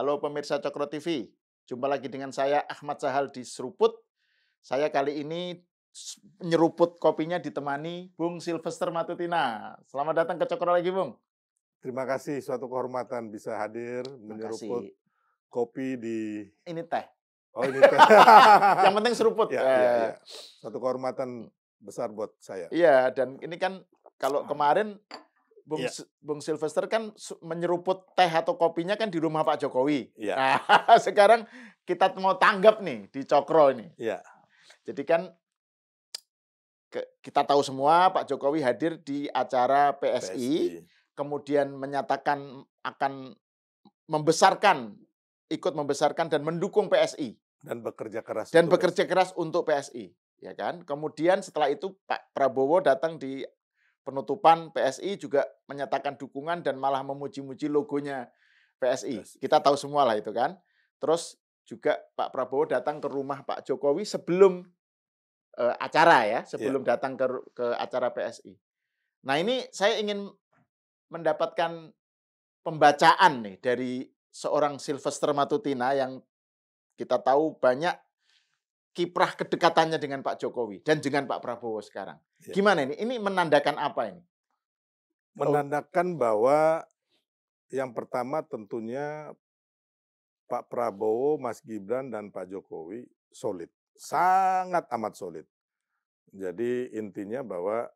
Halo pemirsa Cokro TV, jumpa lagi dengan saya Ahmad Sahal di Seruput. Saya kali ini nyeruput kopinya ditemani Bung Sylvester Matutina. Selamat datang ke Cokro lagi, Bung. Terima kasih, suatu kehormatan bisa hadir menyeruput Makasih. kopi di Ini teh. oh ini teh. Yang penting seruput. Ya, ya, ya. Suatu kehormatan besar buat saya. Iya, dan ini kan kalau kemarin Iya. Bung Sylvester kan menyeruput teh atau kopinya kan di rumah Pak Jokowi. Iya. Nah, sekarang kita mau tanggap nih di Cokro ini. Iya. Jadi kan kita tahu semua Pak Jokowi hadir di acara PSI, kemudian menyatakan akan ikut membesarkan dan mendukung PSI. Dan bekerja keras. Untuk PSI, ya kan? Kemudian setelah itu Pak Prabowo datang di penutupan PSI juga menyatakan dukungan dan malah memuji-muji logonya PSI. Kita tahu semua lah itu kan. Terus juga Pak Prabowo datang ke rumah Pak Jokowi sebelum acara ya, sebelum datang ke acara PSI. Nah, ini saya ingin mendapatkan pembacaan nih dari seorang Sylvester Matutina yang kita tahu banyak kiprah kedekatannya dengan Pak Jokowi dan dengan Pak Prabowo sekarang. Gimana ini? Ini menandakan apa ini? Menandakan bahwa yang pertama tentunya Pak Prabowo, Mas Gibran, dan Pak Jokowi solid. Sangat amat solid. Jadi intinya bahwa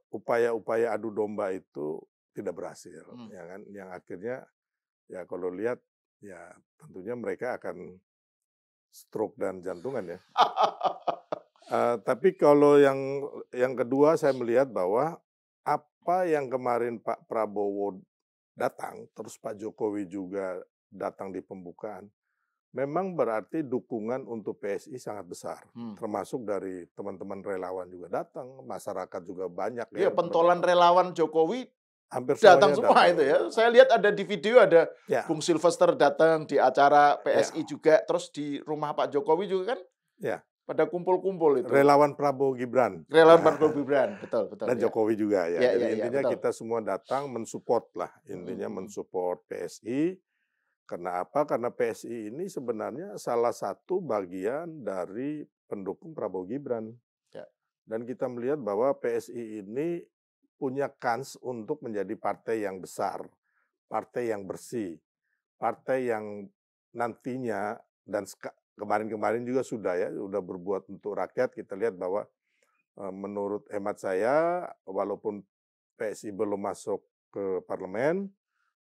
upaya-upaya adu domba itu tidak berhasil, ya kan? Yang akhirnya ya kalau lihat ya tentunya mereka akan stroke dan jantungan ya. Tapi kalau yang kedua saya melihat bahwa apa yang kemarin Pak Prabowo datang, terus Pak Jokowi juga datang di pembukaan, memang berarti dukungan untuk PSI sangat besar. Termasuk dari teman-teman relawan juga datang, masyarakat juga banyak. Iya, pentolan relawan Jokowi hampir datang semua itu ya. Saya lihat ada di video ada Bung Sylvester datang di acara PSI juga, terus di rumah Pak Jokowi juga kan? Ya. Pada kumpul-kumpul itu. Relawan Prabowo Gibran. Relawan Prabowo Gibran, betul. Dan Jokowi juga ya. Jadi intinya betul. kita semua datang mensupport lah, intinya mensupport PSI. Karena apa? Karena PSI ini sebenarnya salah satu bagian dari pendukung Prabowo Gibran. Ya. Dan kita melihat bahwa PSI ini punya kans untuk menjadi partai yang besar, partai yang bersih, partai yang nantinya dan kemarin-kemarin juga sudah berbuat untuk rakyat. Kita lihat bahwa menurut hemat saya, walaupun PSI belum masuk ke parlemen,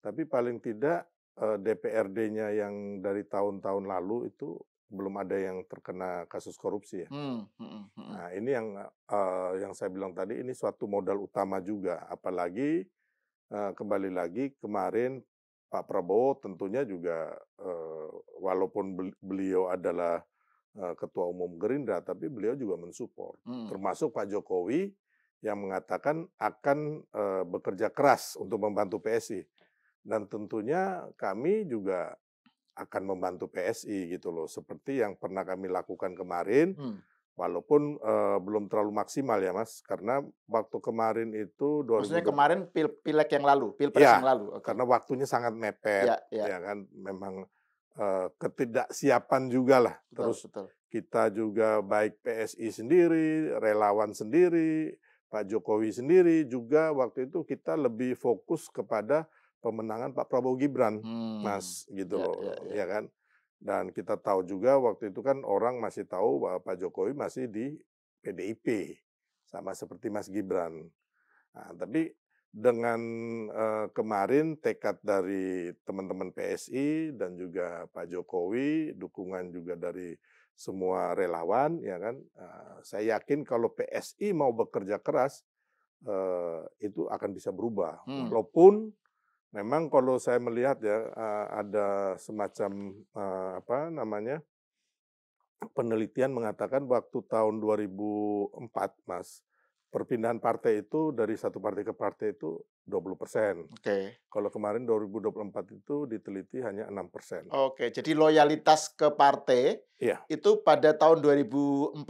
tapi paling tidak DPRD-nya yang dari tahun-tahun lalu itu belum ada yang terkena kasus korupsi ya. Nah ini yang saya bilang tadi, ini suatu modal utama juga. Apalagi kembali lagi kemarin Pak Prabowo tentunya juga walaupun beliau adalah Ketua Umum Gerindra, tapi beliau juga mensupport. Termasuk Pak Jokowi yang mengatakan akan bekerja keras untuk membantu PSI. Dan tentunya kami juga akan membantu PSI gitu loh. Seperti yang pernah kami lakukan kemarin, walaupun belum terlalu maksimal ya Mas. Karena waktu kemarin itu... Maksudnya kemarin pilek yang lalu, pilpres yang lalu. Karena waktunya sangat mepet, ya kan. Memang ketidaksiapan juga lah. Terus kita juga baik PSI sendiri, relawan sendiri, Pak Jokowi sendiri juga waktu itu kita lebih fokus kepada pemenangan Pak Prabowo Gibran, Mas, gitu loh, ya kan. Dan kita tahu juga waktu itu kan orang masih tahu bahwa Pak Jokowi masih di PDIP, sama seperti Mas Gibran. Nah, tapi dengan kemarin tekad dari teman-teman PSI dan juga Pak Jokowi, dukungan juga dari semua relawan, ya kan, saya yakin kalau PSI mau bekerja keras, itu akan bisa berubah. Walaupun memang kalau saya melihat ya ada semacam penelitian mengatakan waktu tahun 2004 Mas, perpindahan partai itu dari satu partai ke partai itu 20%. Kalau kemarin 2024 itu diteliti hanya 6%. Jadi loyalitas ke partai itu pada tahun 2004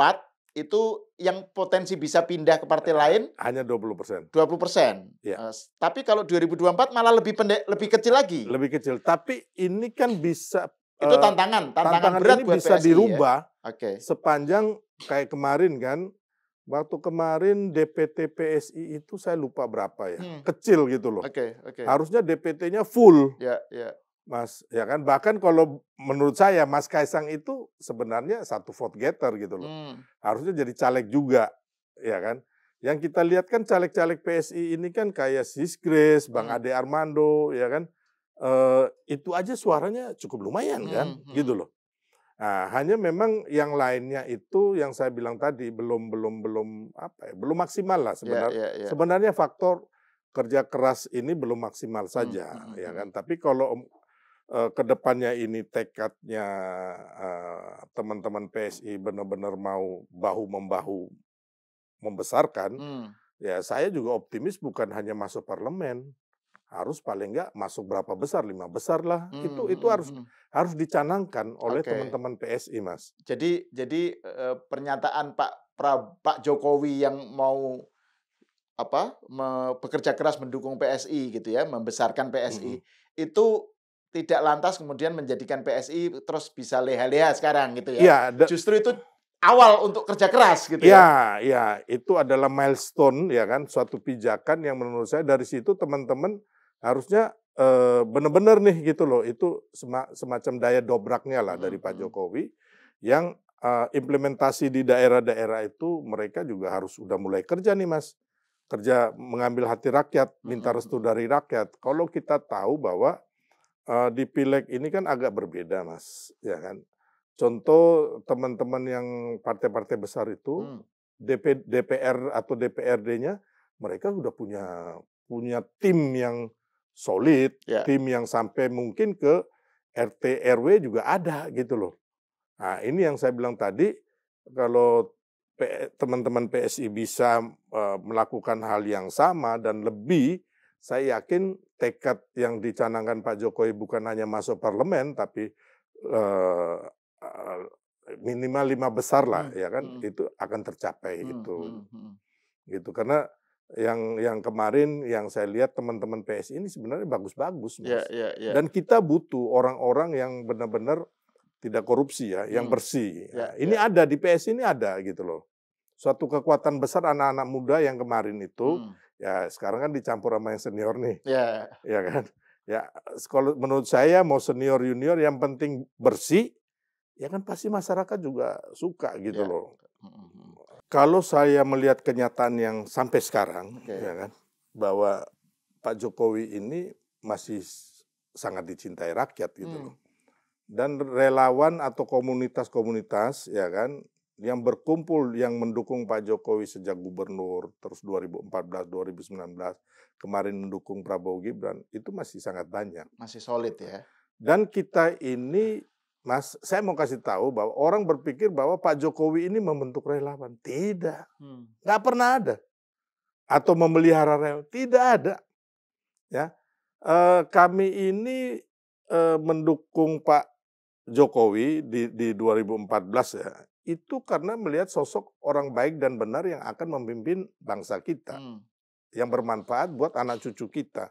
itu yang potensi bisa pindah ke partai lain Hanya 20%. 20%. Ya. Tapi kalau 2024 malah lebih lebih kecil lagi. Lebih kecil. Tapi ini kan bisa Itu tantangan berat ini buat bisa PSI dirubah ya. Oke. sepanjang kayak kemarin kan. Waktu kemarin DPT PSI itu saya lupa berapa ya. Kecil gitu loh. Oke. Harusnya DPT-nya full. Ya. Mas, ya kan, bahkan kalau menurut saya Mas Kaisang itu sebenarnya satu vote getter gitu loh. Harusnya jadi caleg juga, ya kan. Yang kita lihat kan caleg-caleg PSI ini kan kayak Sis Grace, Bang Ade Armando, ya kan. Itu aja suaranya cukup lumayan kan, gitu loh. Nah, hanya memang yang lainnya itu yang saya bilang tadi belum maksimal lah sebenarnya. Ya. Sebenarnya faktor kerja keras ini belum maksimal saja, ya kan. Tapi kalau kedepannya ini tekadnya teman-teman PSI benar-benar mau bahu-membahu membesarkan, ya saya juga optimis bukan hanya masuk parlemen, harus paling enggak masuk berapa besar, 5 besar lah. Itu harus dicanangkan oleh teman-teman PSI, Mas. Jadi pernyataan Pak Jokowi yang mau bekerja keras mendukung PSI gitu ya, membesarkan PSI itu tidak lantas kemudian menjadikan PSI terus bisa leha-leha sekarang gitu ya. Justru itu awal untuk kerja keras gitu ya. Ya, itu adalah milestone ya kan, suatu pijakan yang menurut saya dari situ teman-teman harusnya benar-benar nih gitu loh, itu semacam daya dobraknya lah dari Pak Jokowi yang implementasi di daerah-daerah itu mereka juga harus udah mulai kerja nih, Mas. Kerja mengambil hati rakyat, minta restu dari rakyat. Kalau kita tahu bahwa di pileg ini kan agak berbeda, Mas, ya kan. Contoh teman-teman yang partai-partai besar itu DPR atau DPRD-nya mereka sudah punya tim yang solid, tim yang sampai mungkin ke RT RW juga ada gitu loh. Nah, ini yang saya bilang tadi, kalau teman-teman PSI bisa melakukan hal yang sama dan lebih, saya yakin tekad yang dicanangkan Pak Jokowi bukan hanya masuk parlemen, tapi minimal 5 besar lah, ya kan, itu akan tercapai gitu. Karena yang kemarin yang saya lihat teman-teman PSI ini sebenarnya bagus-bagus, Mas. Dan kita butuh orang-orang yang benar-benar tidak korupsi ya, yang bersih. Ini ada di PSI ini ada gitu loh. Suatu kekuatan besar anak-anak muda yang kemarin itu, ya sekarang kan dicampur sama yang senior nih. Ya kan? Ya, kalau menurut saya mau senior junior yang penting bersih, ya kan pasti masyarakat juga suka gitu loh. Kalau saya melihat kenyataan yang sampai sekarang, ya kan, bahwa Pak Jokowi ini masih sangat dicintai rakyat gitu loh. Dan relawan atau komunitas-komunitas, ya kan, yang berkumpul yang mendukung Pak Jokowi sejak gubernur, terus 2014, 2019, kemarin mendukung Prabowo Gibran, itu masih sangat banyak. Masih solid ya. Dan kita ini, Mas, saya mau kasih tahu bahwa orang berpikir bahwa Pak Jokowi ini membentuk relawan. Tidak. Nggak pernah ada. Atau memelihara relawan. Tidak ada. Ya, kami ini mendukung Pak Jokowi di 2014 ya, itu karena melihat sosok orang baik dan benar yang akan memimpin bangsa kita, yang bermanfaat buat anak cucu kita.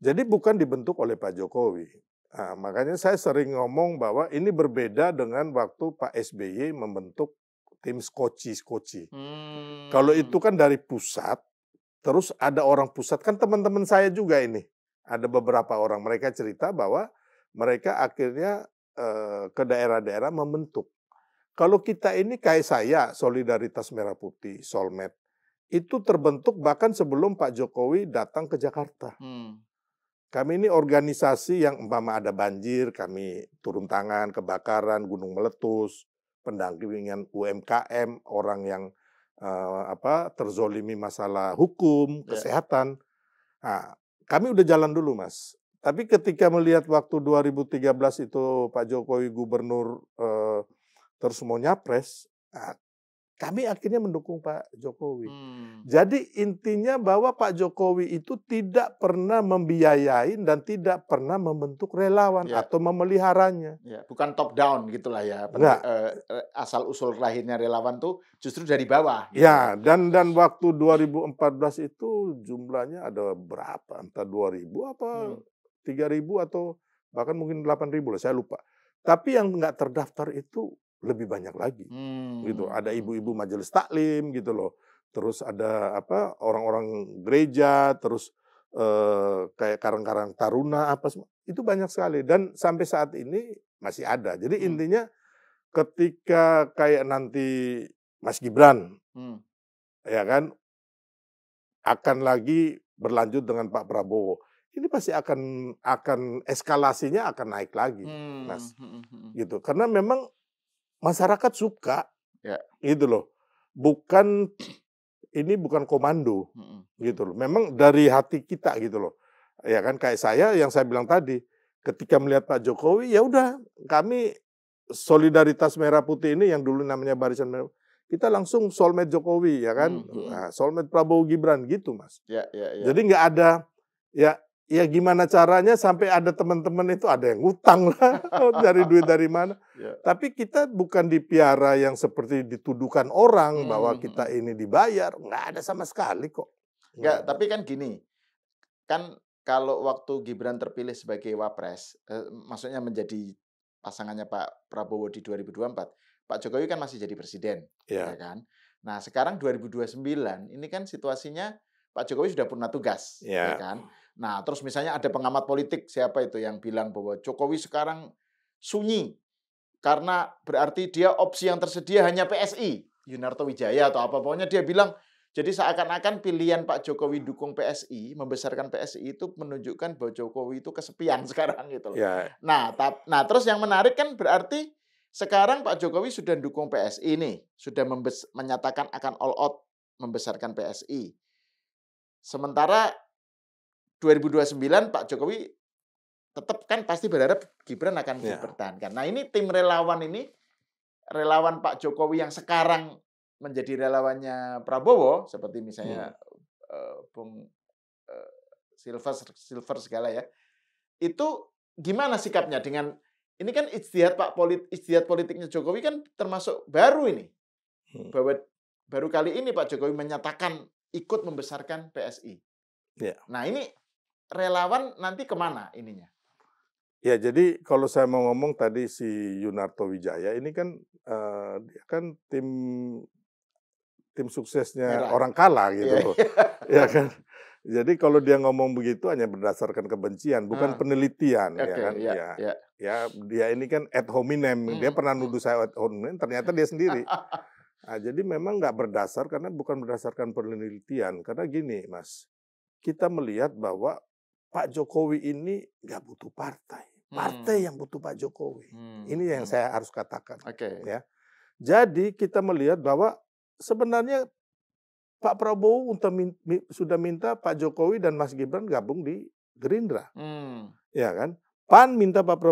Jadi bukan dibentuk oleh Pak Jokowi. Nah, makanya saya sering ngomong bahwa ini berbeda dengan waktu Pak SBY membentuk tim skoci. Kalau itu kan dari pusat, terus ada orang pusat, kan teman-teman saya juga ini, ada beberapa orang, mereka cerita bahwa mereka akhirnya ke daerah-daerah membentuk. Kalau kita ini kayak saya, Solidaritas Merah Putih, Solmed, itu terbentuk bahkan sebelum Pak Jokowi datang ke Jakarta. Kami ini organisasi yang umpama ada banjir, kami turun tangan, kebakaran, gunung meletus, pendampingan UMKM, orang yang terzolimi masalah hukum, kesehatan. Nah, kami udah jalan dulu, Mas. Tapi ketika melihat waktu 2013 itu Pak Jokowi gubernur terus mau nyapres, kami akhirnya mendukung Pak Jokowi. Hmm. Jadi intinya bahwa Pak Jokowi itu tidak pernah membiayai dan tidak pernah membentuk relawan Ya. atau memeliharanya. Ya, bukan top down gitulah ya. Enggak. Asal usul lahirnya relawan tuh justru dari bawah. Gitu Ya, dan waktu 2014 itu jumlahnya ada berapa? Entah 2.000 apa 3.000 atau bahkan mungkin 8.000 lah, saya lupa. Tapi yang nggak terdaftar itu lebih banyak lagi. Gitu. Ada ibu-ibu majelis taklim gitu loh. Terus ada apa orang-orang gereja, terus kayak karang-karang taruna apa semua. Itu banyak sekali dan sampai saat ini masih ada. Jadi intinya ketika kayak nanti Mas Gibran ya kan akan lagi berlanjut dengan Pak Prabowo. Ini pasti akan eskalasinya akan naik lagi, Mas. Gitu. Karena memang masyarakat suka, Ya. gitu loh. Ini bukan komando, gitu loh. Memang dari hati kita, gitu loh. Ya kan, kayak saya yang saya bilang tadi, ketika melihat Pak Jokowi, ya udah, kami solidaritas merah putih ini yang dulu namanya Barisan Merah, kita langsung soulmate Jokowi, ya kan, nah, soulmate Prabowo Gibran, gitu Mas. Ya. Jadi nggak ada, ya gimana caranya sampai ada teman-teman itu ada yang ngutang lah, cari duit dari mana. Ya. Tapi kita bukan dipiara yang seperti dituduhkan orang bahwa kita ini dibayar. Nggak ada sama sekali kok. Nggak, tapi kan gini, kan kalau waktu Gibran terpilih sebagai Wapres, maksudnya menjadi pasangannya Pak Prabowo di 2024, Pak Jokowi kan masih jadi presiden, ya kan? Nah, sekarang 2029, ini kan situasinya Pak Jokowi sudah purna tugas, ya kan? Nah, terus misalnya ada pengamat politik, siapa itu yang bilang bahwa Jokowi sekarang sunyi, karena berarti dia opsi yang tersedia hanya PSI, Yunarto Wijaya atau apa, pokoknya dia bilang, jadi seakan-akan pilihan Pak Jokowi dukung PSI, membesarkan PSI itu menunjukkan bahwa Jokowi itu kesepian sekarang gitu loh. Ya. Nah, terus yang menarik kan berarti sekarang Pak Jokowi sudah dukung PSI nih, sudah menyatakan akan all out membesarkan PSI. Sementara 2029 Pak Jokowi tetap kan pasti berharap Gibran akan dipertahankan. Nah, ini tim relawan ini, relawan Pak Jokowi yang sekarang menjadi relawannya Prabowo, seperti misalnya Bung Silver segala ya, itu gimana sikapnya dengan ini kan ijtihad politiknya Jokowi kan termasuk baru ini, bahwa baru kali ini Pak Jokowi menyatakan ikut membesarkan PSI. Ya. Nah ini relawan nanti kemana ininya? Ya, jadi kalau saya mau ngomong tadi si Yunarto Wijaya ini kan dia kan tim suksesnya Merah. orang kalah gitu loh. Ya kan. Jadi kalau dia ngomong begitu hanya berdasarkan kebencian, bukan penelitian, ya kan. Ya, dia ini kan ad hominem, dia pernah nuduh saya ad hominem, ternyata dia sendiri. Nah, jadi memang nggak berdasar karena bukan berdasarkan penelitian. Karena gini, Mas, kita melihat bahwa Pak Jokowi ini nggak butuh partai. Partai yang butuh Pak Jokowi. Ini yang saya harus katakan. Ya. Jadi kita melihat bahwa sebenarnya Pak Prabowo sudah minta Pak Jokowi dan Mas Gibran gabung di Gerindra. Ya kan? PAN minta Pak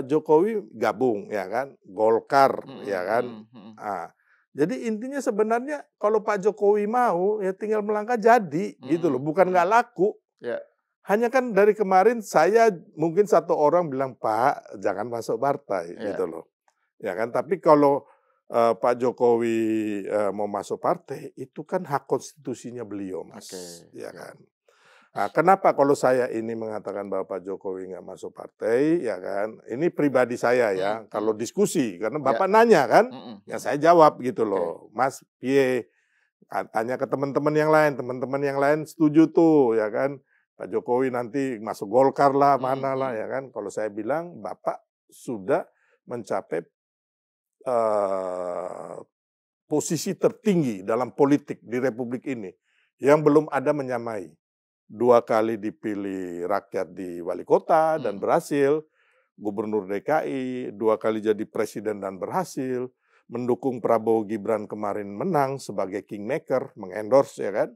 Jokowi gabung, ya kan? Golkar, ya kan? Nah, jadi intinya sebenarnya kalau Pak Jokowi mau ya tinggal melangkah jadi gitu loh, bukan nggak laku. Ya. Hanya kan dari kemarin saya mungkin satu orang bilang Pak jangan masuk partai gitu loh. Ya kan, tapi kalau Pak Jokowi mau masuk partai itu kan hak konstitusinya beliau, Mas. Ya kan. Nah, kenapa kalau saya ini mengatakan bahwa Pak Jokowi nggak masuk partai, ya kan? Ini pribadi saya ya. Kalau diskusi, karena Bapak nanya kan, ya saya jawab gitu loh, Mas, piye? Tanya ke teman-teman yang lain setuju tuh, ya kan? Pak Jokowi nanti masuk Golkar lah, mana lah, ya kan? Kalau saya bilang, Bapak sudah mencapai posisi tertinggi dalam politik di Republik ini yang belum ada menyamai. 2 kali dipilih rakyat di wali kota dan berhasil, gubernur DKI, 2 kali jadi presiden dan berhasil, mendukung Prabowo Gibran kemarin menang sebagai kingmaker, mengendorse, ya kan.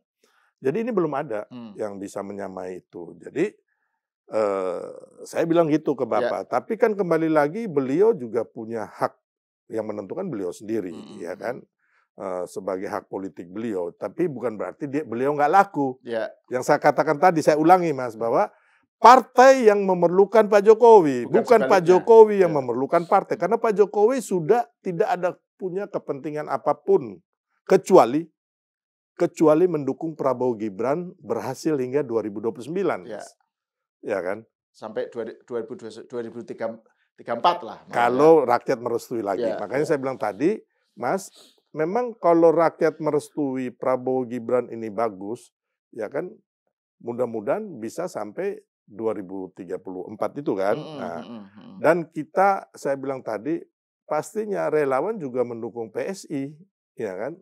Jadi ini belum ada yang bisa menyamai itu. Jadi saya bilang gitu ke Bapak. Tapi kan kembali lagi beliau juga punya hak yang menentukan beliau sendiri, ya kan. sebagai hak politik beliau, tapi bukan berarti beliau nggak laku. Ya. Yang saya katakan tadi, saya ulangi Mas, bahwa partai yang memerlukan Pak Jokowi, bukan Pak sebaliknya. Jokowi yang Ya. memerlukan partai. Karena Pak Jokowi sudah tidak ada punya kepentingan apapun, kecuali mendukung Prabowo Gibran berhasil hingga 2029. Ya. Ya kan? Sampai 2034 lah. Kalau rakyat merestui lagi. Ya, Makanya ya. saya bilang tadi, Mas, memang kalau rakyat merestui Prabowo Gibran ini bagus, ya kan, mudah-mudahan bisa sampai 2034 itu kan. Nah, dan kita, saya bilang tadi, pastinya relawan juga mendukung PSI, ya kan,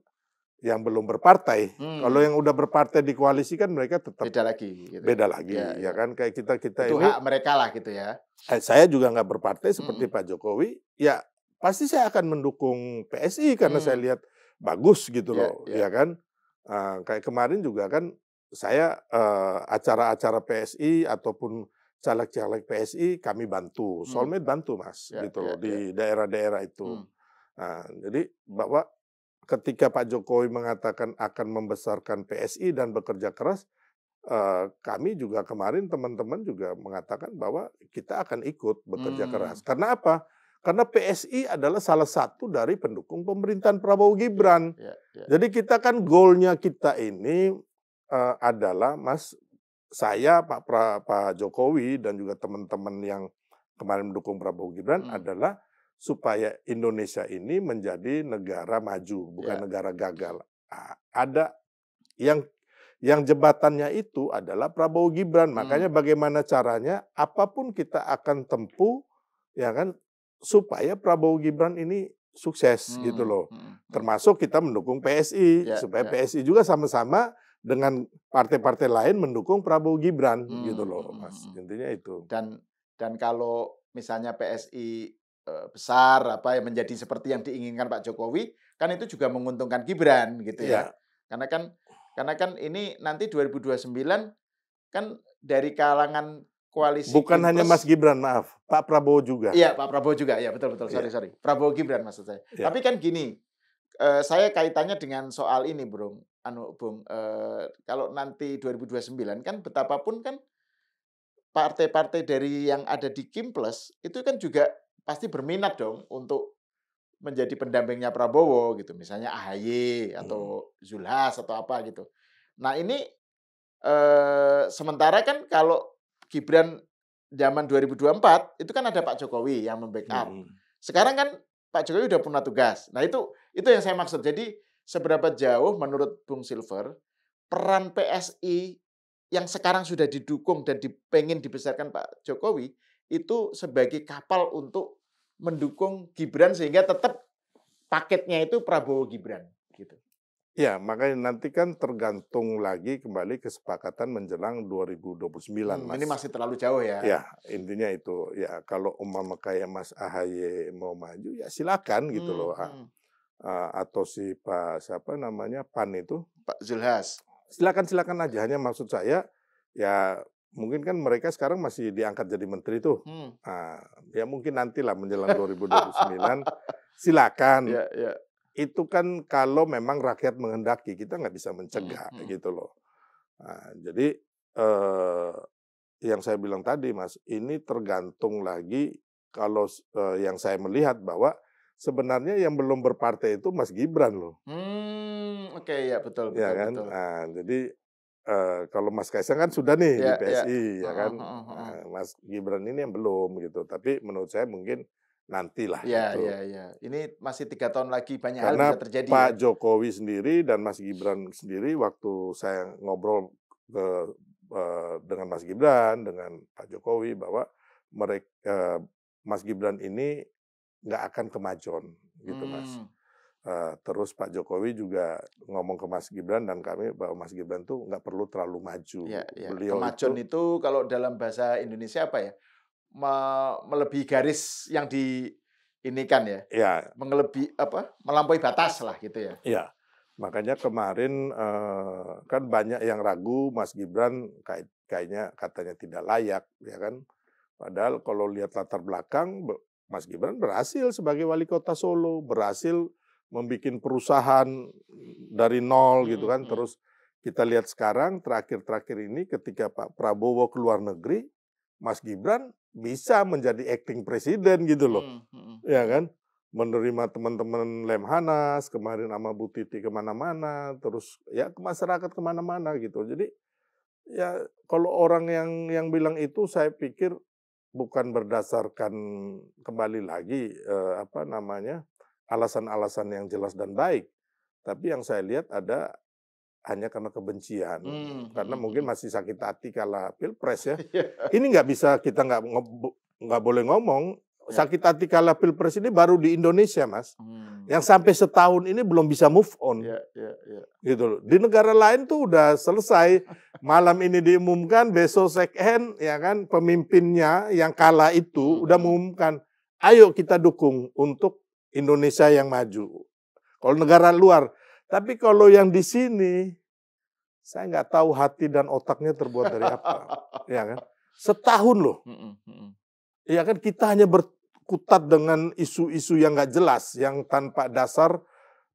yang belum berpartai. Kalau yang udah berpartai di koalisi kan mereka tetap beda lagi. Gitu. Beda lagi, ya kan, kayak kita itu ini. Hak mereka lah gitu ya. Saya juga nggak berpartai seperti Pak Jokowi, ya pasti saya akan mendukung PSI karena saya lihat bagus gitu loh, ya kan. Kayak kemarin juga kan saya acara-acara PSI ataupun caleg-caleg PSI kami bantu, Solmed bantu Mas, gitu loh di daerah-daerah itu. Nah, jadi bahwa ketika Pak Jokowi mengatakan akan membesarkan PSI dan bekerja keras, kami juga kemarin teman-teman juga mengatakan bahwa kita akan ikut bekerja keras. Karena apa? Karena PSI adalah salah satu dari pendukung pemerintahan Prabowo Gibran. Jadi kita kan goalnya kita ini adalah Mas, saya Pak Jokowi dan juga teman-teman yang kemarin mendukung Prabowo Gibran adalah supaya Indonesia ini menjadi negara maju, bukan negara gagal. Ada yang jebatannya itu adalah Prabowo Gibran. Makanya bagaimana caranya, apapun kita akan tempuh, ya kan, supaya Prabowo Gibran ini sukses gitu loh. Termasuk kita mendukung PSI, supaya PSI juga sama-sama dengan partai-partai lain mendukung Prabowo Gibran gitu loh, Mas. Intinya itu. Dan kalau misalnya PSI besar apa yang menjadi seperti yang diinginkan Pak Jokowi, kan itu juga menguntungkan Gibran gitu ya. Karena kan ini nanti 2029 kan dari kalangan koalisi bukan hanya Mas Gibran, maaf, Pak Prabowo juga. Iya, Pak Prabowo juga. Ya, betul. Sorry. Prabowo Gibran maksud saya. Tapi kan gini, saya kaitannya dengan soal ini, Bung. Kalau nanti 2029 kan betapapun kan partai-partai dari yang ada di Kim Plus itu kan juga pasti berminat dong untuk menjadi pendampingnya Prabowo gitu, misalnya AHY atau Zulhas atau apa gitu. Nah ini sementara kan kalau Gibran zaman 2024 itu kan ada Pak Jokowi yang membackup. Sekarang kan Pak Jokowi udah punya tugas. Nah itu yang saya maksud. Jadi seberapa jauh menurut Bung Silver peran PSI yang sekarang sudah didukung dan pengen dibesarkan Pak Jokowi itu sebagai kapal untuk mendukung Gibran sehingga tetap paketnya itu Prabowo Gibran gitu. Ya, makanya nanti kan tergantung lagi kembali kesepakatan menjelang 2029, Mas. Ini masih terlalu jauh ya. Ya, intinya itu. Ya, kalau umpama kayak Mas AHY mau maju ya silakan gitu loh. Atau si Pak siapa namanya PAN itu, Pak Zulhas. Silakan aja. Hanya maksud saya ya mungkin kan mereka sekarang masih diangkat jadi menteri tuh. Ya mungkin nantilah menjelang 2029 silakan. Ya. Itu kan kalau memang rakyat menghendaki, kita nggak bisa mencegah gitu loh. Nah, jadi yang saya bilang tadi Mas, ini tergantung lagi kalau yang saya melihat bahwa sebenarnya yang belum berpartai itu Mas Gibran loh. Oke, ya betul. Ya kan. Betul. Nah, jadi kalau Mas Kaisang kan sudah nih di PSI ya kan. Mas Gibran ini yang belum gitu. Tapi menurut saya mungkin nantilah. Ya. Ini masih 3 tahun lagi banyak hal bisa terjadi. Pak Jokowi sendiri dan Mas Gibran sendiri waktu saya ngobrol dengan Mas Gibran dengan Pak Jokowi bahwa mereka Mas Gibran ini nggak akan kemajon gitu Mas. Terus Pak Jokowi juga ngomong ke Mas Gibran dan kami bahwa Mas Gibran tuh nggak perlu terlalu maju. Ya. Kemajon itu kalau dalam bahasa Indonesia apa ya? Melebihi garis yang diinikan ya. Ya. Melampaui batas lah gitu ya. Iya. Makanya kemarin kan banyak yang ragu Mas Gibran kayaknya katanya tidak layak ya kan. Padahal kalau lihat latar belakang Mas Gibran berhasil sebagai wali kota Solo, berhasil membikin perusahaan dari nol gitu kan. Terus kita lihat sekarang terakhir-terakhir ini ketika Pak Prabowo ke luar negeri, Mas Gibran bisa menjadi acting presiden gitu loh. Ya kan? Menerima teman-teman Lemhanas, kemarin sama Bu Titi kemana-mana, terus ya ke masyarakat kemana-mana gitu. Jadi ya kalau orang yang bilang itu saya pikir bukan berdasarkan kembali lagi alasan-alasan yang jelas dan baik, tapi yang saya lihat ada hanya karena kebencian, karena mungkin masih sakit hati kala pilpres ya. Ini nggak bisa kita nggak boleh ngomong sakit hati kala pilpres ini baru di Indonesia, Mas. Yang sampai setahun ini belum bisa move on, gitu loh. Di negara lain tuh udah selesai, malam ini diumumkan, besok shake hand, ya kan, pemimpinnya yang kala itu udah mengumumkan, ayo kita dukung untuk Indonesia yang maju. Kalau negara luar, tapi kalau yang di sini, saya nggak tahu hati dan otaknya terbuat dari apa, ya kan? Setahun loh, ya kan kita hanya berkutat dengan isu-isu yang nggak jelas, yang tanpa dasar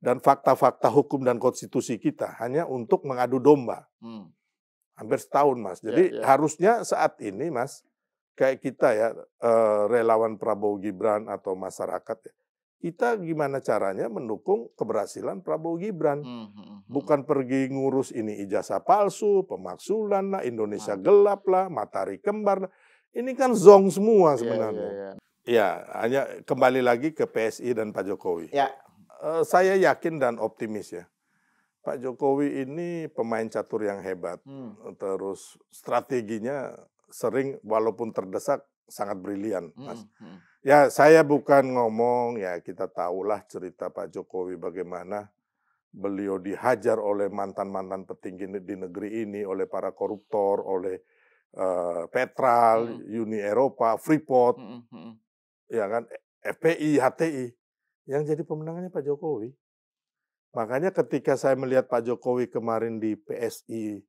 dan fakta-fakta hukum dan konstitusi kita, hanya untuk mengadu domba. Hampir setahun, Mas. Jadi harusnya saat ini, Mas, kayak kita ya, relawan Prabowo Gibran atau masyarakat ya, kita gimana caranya mendukung keberhasilan Prabowo Gibran. Bukan pergi ngurus ini ijazah palsu, pemaksulan lah, Indonesia gelap lah, matahari kembar lah. Ini kan zong semua sebenarnya. Ya, hanya kembali lagi ke PSI dan Pak Jokowi. Saya yakin dan optimis ya. Pak Jokowi ini pemain catur yang hebat. Terus strateginya sering walaupun terdesak sangat brilian, Mas. Ya, saya bukan ngomong, ya kita tahulah cerita Pak Jokowi bagaimana beliau dihajar oleh mantan-mantan petinggi di negeri ini, oleh para koruptor, oleh Petral, Uni Eropa, Freeport, ya kan, FPI, HTI, yang jadi pemenangannya Pak Jokowi. Makanya ketika saya melihat Pak Jokowi kemarin di PSI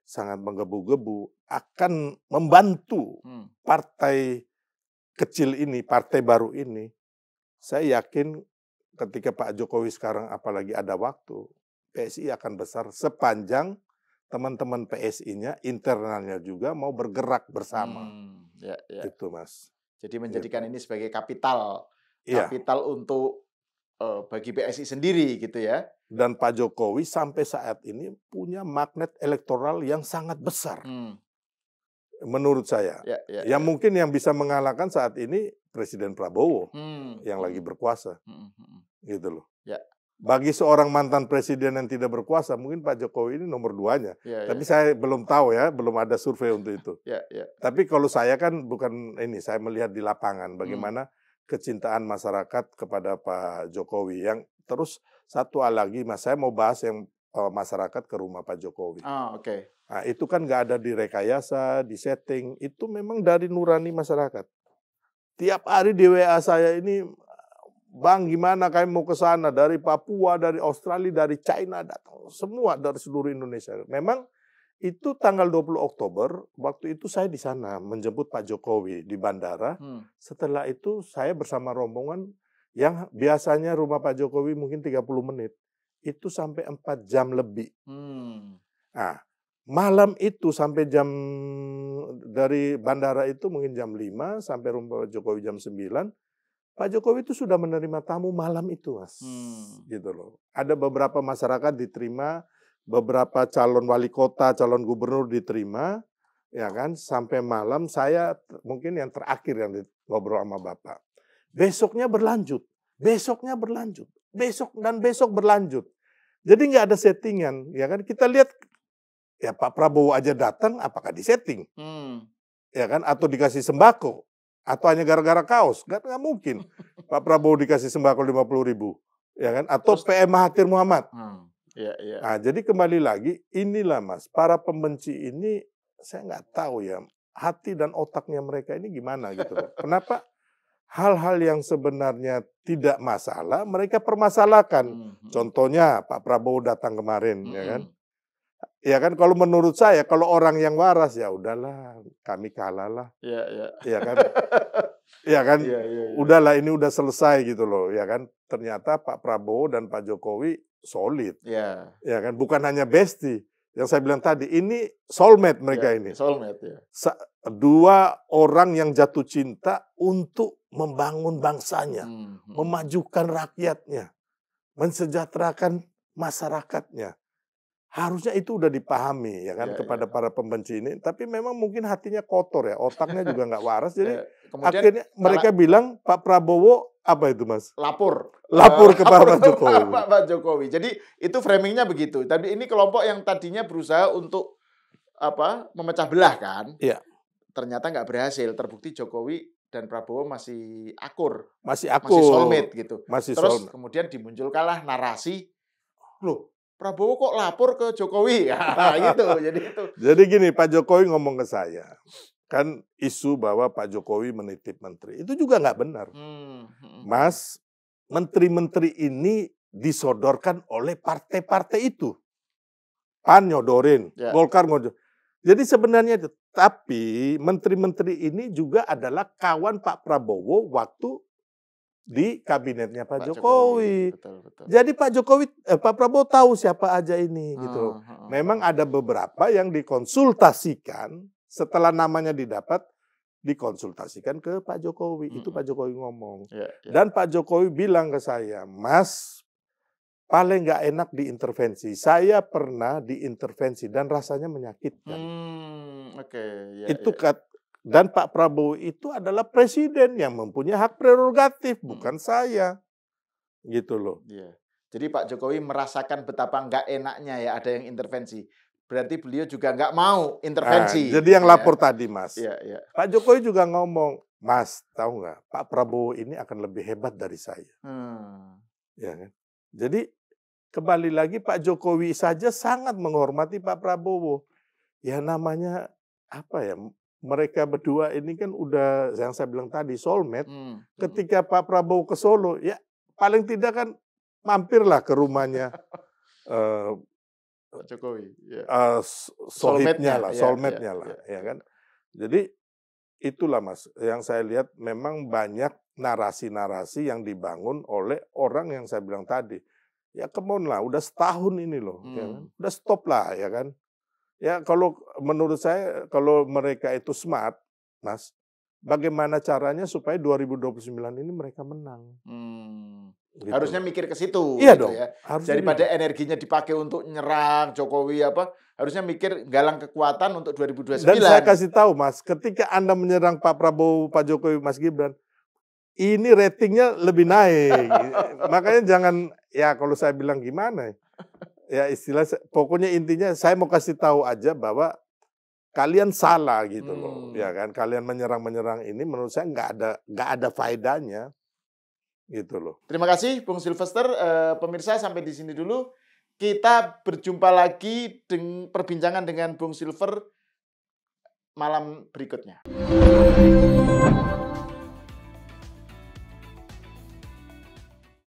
sangat menggebu-gebu, akan membantu partai kecil ini, partai baru ini, saya yakin ketika Pak Jokowi sekarang apalagi ada waktu, PSI akan besar sepanjang teman-teman PSI-nya, internalnya juga mau bergerak bersama. Itu, Mas. Jadi menjadikan ini sebagai kapital untuk bagi PSI sendiri gitu ya. Dan Pak Jokowi sampai saat ini punya magnet elektoral yang sangat besar. Menurut saya, yang mungkin yang bisa mengalahkan saat ini Presiden Prabowo yang lagi berkuasa, gitu loh. Bagi seorang mantan presiden yang tidak berkuasa, mungkin Pak Jokowi ini nomor 2-nya. Tapi saya belum tahu ya, belum ada survei untuk itu. Tapi kalau saya kan bukan ini, saya melihat di lapangan bagaimana kecintaan masyarakat kepada Pak Jokowi. Yang terus satu hal lagi, Mas, saya mau bahas yang masyarakat ke rumah Pak Jokowi. Nah, itu kan nggak ada direkayasa, disetting. Itu memang dari nurani masyarakat. Tiap hari di WA saya ini, Bang, gimana kalian mau ke sana? Dari Papua, dari Australia, dari China, datang. Semua dari seluruh Indonesia. Memang itu tanggal 20 Oktober, waktu itu saya di sana menjemput Pak Jokowi di bandara. Setelah itu saya bersama rombongan yang biasanya rumah Pak Jokowi mungkin 30 menit. Itu sampai 4 jam lebih. Nah, malam itu sampai dari bandara itu mungkin jam 5 sampai rumah Pak Jokowi jam 9. Pak Jokowi itu sudah menerima tamu malam itu, Mas. Gitu loh. Ada beberapa masyarakat diterima, beberapa calon wali kota, calon gubernur diterima, ya kan, sampai malam saya mungkin yang terakhir yang ngobrol sama Bapak. Besoknya berlanjut, besoknya berlanjut, besok dan besok berlanjut. Jadi nggak ada settingan, ya kan. Kita lihat, ya Pak Prabowo aja datang, apakah disetting? Ya kan, atau dikasih sembako? Atau hanya gara-gara kaos? Nggak mungkin. Pak Prabowo dikasih sembako 50.000, ya kan? Atau PM Mahathir Muhammad. Nah, jadi kembali lagi, inilah Mas, para pembenci ini saya nggak tahu ya, hati dan otaknya mereka ini gimana gitu loh. Kenapa hal-hal yang sebenarnya tidak masalah, mereka permasalahkan. Contohnya Pak Prabowo datang kemarin, ya kan? Ya kan, kalau menurut saya, kalau orang yang waras, ya udahlah, kami kalah lah. Iya, iya. Ya kan? Ya kan, Iya, iya, iya. udahlah ini udah selesai gitu loh, ya kan. Ternyata Pak Prabowo dan Pak Jokowi solid. Iya. Ya kan, bukan hanya bestie. Yang saya bilang tadi, ini soulmate mereka Iya, ini. soulmate ya. Dua orang yang jatuh cinta untuk membangun bangsanya, memajukan rakyatnya, mensejahterakan masyarakatnya. Harusnya itu udah dipahami ya kan kepada para pembenci ini, tapi memang mungkin hatinya kotor ya, otaknya juga nggak waras. Jadi akhirnya mereka bilang Pak Prabowo apa itu Mas? Lapor ke Pak Jokowi. Pak Jokowi. Jadi itu framingnya begitu. Tapi ini kelompok yang tadinya berusaha untuk memecah belah kan? Iya. Ternyata nggak berhasil. Terbukti Jokowi dan Prabowo masih akur. Masih soulmate gitu. Terus soulmate. kemudian dimunculkanlah narasi, loh Prabowo kok lapor ke Jokowi? Gitu. Jadi gini, Pak Jokowi ngomong ke saya, kan isu bahwa Pak Jokowi menitip menteri. Itu juga nggak benar. Mas, menteri-menteri ini disodorkan oleh partai-partai itu. PAN nyodorin, Golkar nyodorin. Jadi sebenarnya itu. Tapi menteri-menteri ini juga adalah kawan Pak Prabowo waktu di kabinetnya Pak Jokowi. Betul. Jadi Pak Prabowo tahu siapa aja ini gitu. Memang ada beberapa yang dikonsultasikan setelah namanya didapat, dikonsultasikan ke Pak Jokowi. Itu Pak Jokowi ngomong. Dan Pak Jokowi bilang ke saya, Mas, paling nggak enak diintervensi. Saya pernah diintervensi dan rasanya menyakitkan. Dan Pak Prabowo itu adalah presiden yang mempunyai hak prerogatif, bukan saya. Gitu loh. Iya. Jadi Pak Jokowi merasakan betapa nggak enaknya ya ada yang intervensi. Berarti beliau juga nggak mau intervensi. Jadi yang lapor tadi, Mas. Iya. Pak Jokowi juga ngomong, Mas, tahu nggak, Pak Prabowo ini akan lebih hebat dari saya. Ya kan? Jadi kembali lagi Pak Jokowi saja sangat menghormati Pak Prabowo. Ya namanya apa ya? Mereka berdua ini kan udah yang saya bilang tadi soulmate. Ketika Pak Prabowo ke Solo, ya paling tidak kan mampirlah ke rumahnya Pak Jokowi. soulmate-nya lah, ya kan. Jadi itulah Mas, yang saya lihat memang banyak narasi-narasi yang dibangun oleh orang yang saya bilang tadi. Ya come on lah, udah setahun ini loh, ya kan? Udah stop lah ya kan. Ya kalau menurut saya kalau mereka itu smart, Mas, bagaimana caranya supaya 2029 ini mereka menang? Gitu. Harusnya mikir ke situ. Iya gitu dong. Ya. Daripada energinya dipakai untuk nyerang Jokowi harusnya mikir galang kekuatan untuk 2029. Dan saya kasih tahu Mas, ketika Anda menyerang Pak Prabowo, Pak Jokowi, Mas Gibran, ini ratingnya lebih naik. Makanya jangan, ya kalau saya bilang gimana ya istilah, pokoknya intinya saya mau kasih tahu aja bahwa kalian salah gitu loh, ya kan? Kalian menyerang ini menurut saya nggak ada faedahnya, gitu loh. Terima kasih Bung Sylvester, pemirsa sampai di sini dulu. Kita berjumpa lagi perbincangan dengan Bung Silver malam berikutnya.